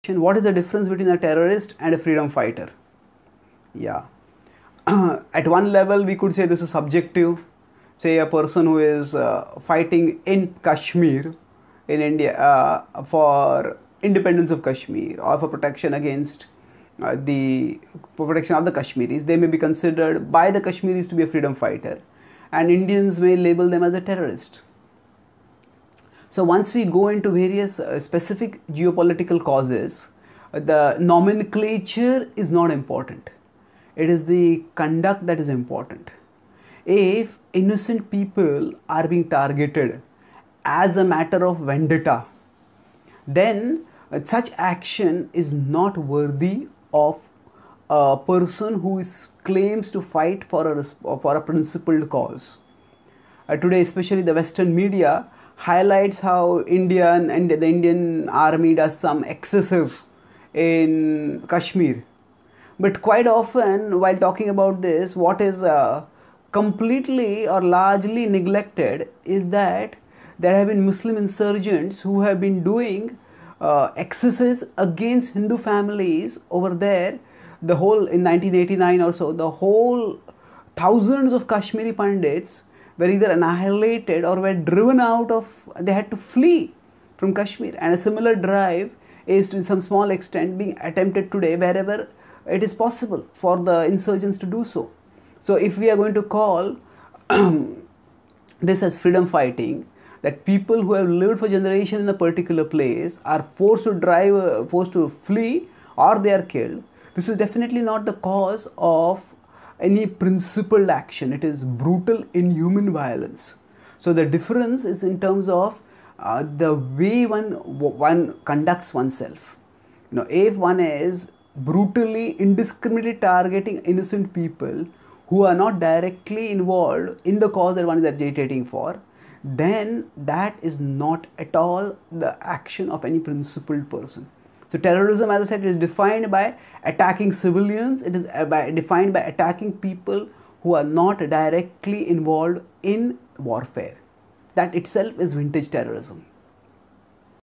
What is the difference between a terrorist and a freedom fighter? Yeah. At one level, we could say this is subjective. Say a person who is fighting in Kashmir, in India, for independence of Kashmir or for protection against for protection of the Kashmiris, they may be considered by the Kashmiris to be a freedom fighter, and Indians may label them as a terrorist. So once we go into various specific geopolitical causes, the nomenclature is not important. It is the conduct that is important. If innocent people are being targeted as a matter of vendetta, then such action is not worthy of a person who claims to fight for a principled cause. Today, especially the Western media highlights how India and the Indian army does some excesses in Kashmir. But quite often, while talking about this, what is completely or largely neglected is that there have been Muslim insurgents who have been doing excesses against Hindu families over there. The whole, in 1989 or so, the whole thousands of Kashmiri Pandits were either annihilated or were driven out of, they had to flee from Kashmir. And a similar drive is to some small extent being attempted today wherever it is possible for the insurgents to do so. So if we are going to call this as freedom fighting, that people who have lived for generations in a particular place are forced to flee, or they are killed, this is definitely not the cause of any principled action. It is brutal, inhuman violence. So the difference is in terms of the way one conducts oneself. If one is brutally, indiscriminately targeting innocent people who are not directly involved in the cause that one is agitating for, then that is not at all the action of any principled person. So terrorism, as I said, is defined by attacking civilians. It is defined by attacking people who are not directly involved in warfare. That itself is vintage terrorism.